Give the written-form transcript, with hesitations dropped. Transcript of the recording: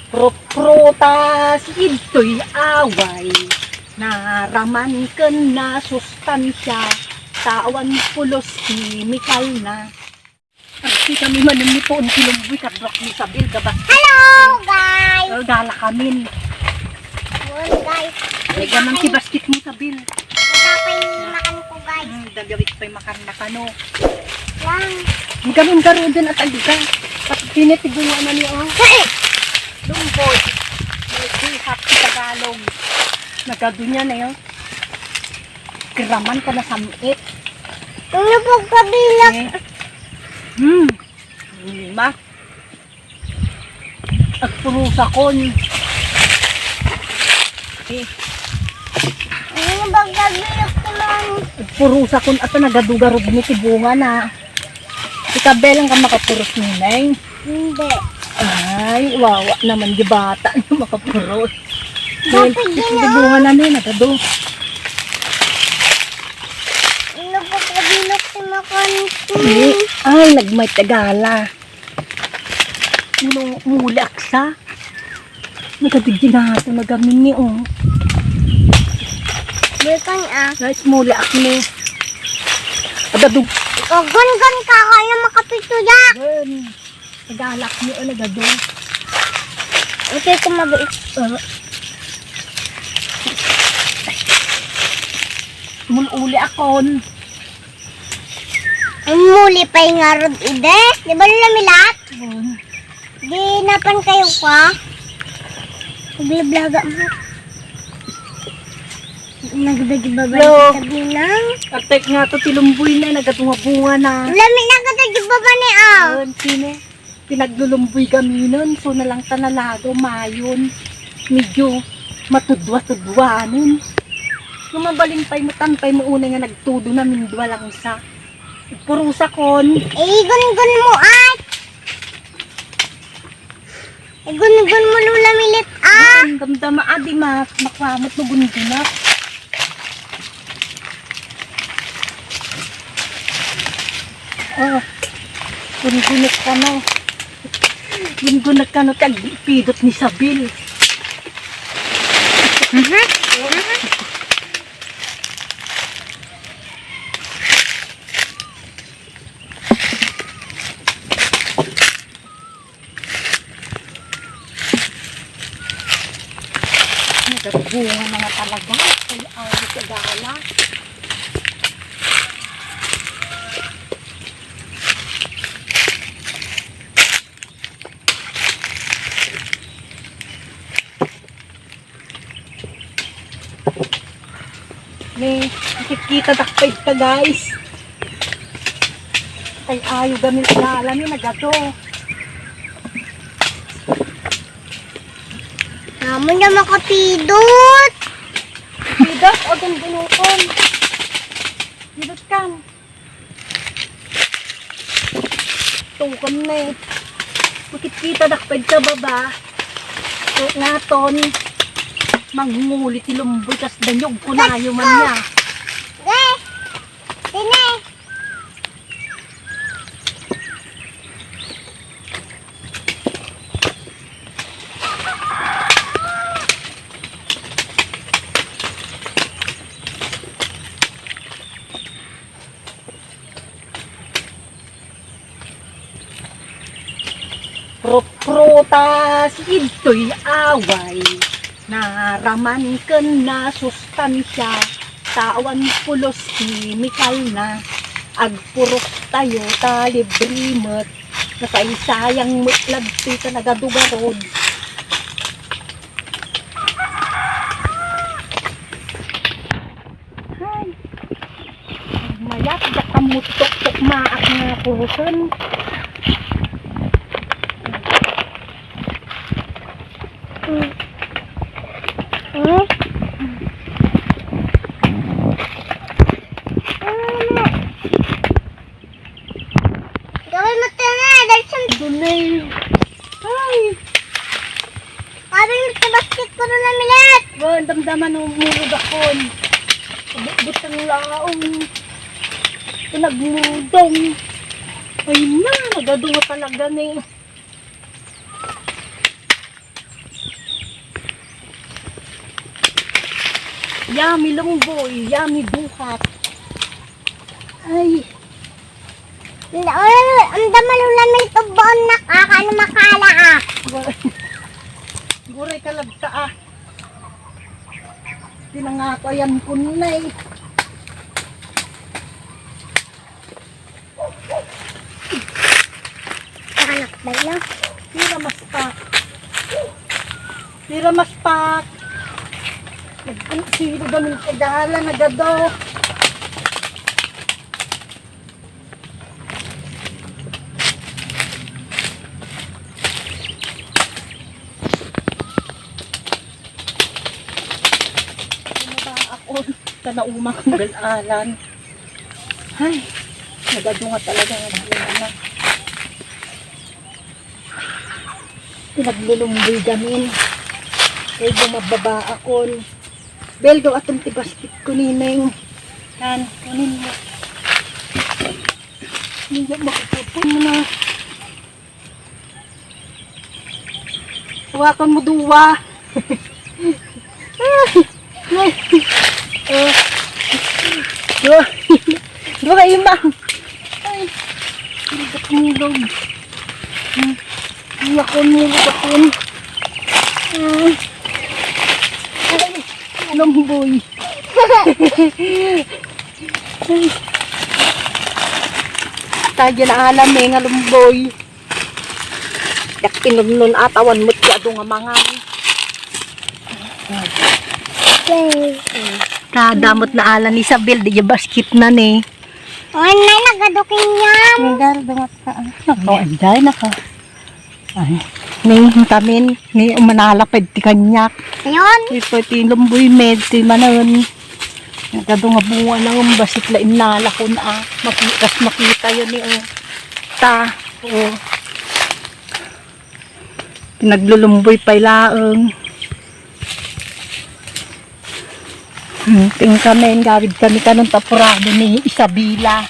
Prutas ito'y away, naraman ka na sustansya, tawan pulos chemical na. Arti kami manami po ang kilumboy kadrok ni Sabil gabas. Hello guys! Dala kami. Well guys, Ay gaman si basket mo Sabil. magkapay makan ko guys. Dagawit pa'y makan na kano. Lang. Ang gamin din at aliga. At pinitiguan na niya oh. Lumboy. Hap sa Tagalog. Nagadunya na yun. Kiraman ka na samit. Ano po kabilak? Lima. At purusa kon. Ano ba kabilak naman? At purusa kon at nagadugarog ni tibunga na. Ikabelang ka makapuros ni Neng. Hindi. Ay, wawa naman di bata na makapuros. Dapat yun Tibunga na niya, nagado. Ano ba kabilak si makan? Ay, nagmay tagala. Muli aksa. Nagadigdi na ito, nagamin ni oh. Bukan Guys, muli ak ni. Nagado. Gun ka kaya makapito yak. Tagalak ni oh, nagado. Okay, kumabait. Mululi akon. Ang muli pa yung arod ide. Di ba namilat? Di napan kayo pa. Nagbiblaga mo. Nagdagibabay Hello. sa binang. Artek nga to tilumboy na, nagatunga-bunga na. Lami nagdagibaba ni ah. Sine, pinaglulumboy kami nun. So nalang tanalado, mayon. Medyo matudwa-tudwa nun. Nung mabalintay mo, tantay mo una nga nagtudo na mindwa lang sa. Purusa kon. Gun mo at. Gun mo lula milit ah. Ang damdama adi makwamot mo gundunak. Oh, gungunak ka no. Gungunak ka no, tag-pidot ni Sabil. Nagbunga na nga talaga. Ay, awit sa gala. May nakikita dakpay ka guys. Ay, ayaw gamit na alam yun, nagato. Naman na makapidot. Pidot o gungunukon. Pidot kam. Tungkon na eh. Makikita dakpay sa baba. So, naton. Manghuli ti lumboy kas danyog ko na yung man niya. Sine. Prutas ito'y away, naraman ka na sustansya, tawan pulos chemical na, agpurok tayo talibrimot, nakaisayang mutlagti ka nagadugarod. Ay, mayat dakamutok-tok maak nga purusan. Gawin mo ito na. Dahil sa Dunay. Ay, sabi mo sa basket ko na milit. well, damdaman ng umulog akon. Butang laong. Pinagmudong. Ay na, nagaduwa talaga ni. Yummy longboy, yummy buhat. Ay, Ang damalulamin ito buon nakakano makala ah. guray kalagta ah. Pinangatayan ko na eh. Anak ba yun? Tira mas pak. Tira mas pak. Sino ganun kadala na gado. Sa nauma kong galalan. Ay, nagado nga talaga na. Pinaglulumboy gamin. Kaya bumababa akon. Beldo atong tibasket ko nineng. Yan, kunin mo. Hindi makapapon mo na. Hawakan mo duwa. Dua kayo ma. Ay, hindi ka tumulog. Hawakan mo bakon. Lomboy. Tayo na alam eh nga lomboy. Yak pinunun atawan mo tiya nga mga. Kadamot na alam ni Isabel, di basket na ni. O, nay, nagadukin yan. Nagdaro dangat ka. Oh, anday na ka. Ay, ning tamin, ni umanalapad ti kanyak. Ayun. Ito ti lumboy med ti manon. Nagado nga bunga ng basit la inala ko na. Makita yun ni ta. O. Pinaglulumboy pa ilaang. Ting kami, gawid kami kanong tapurado ni Isabela.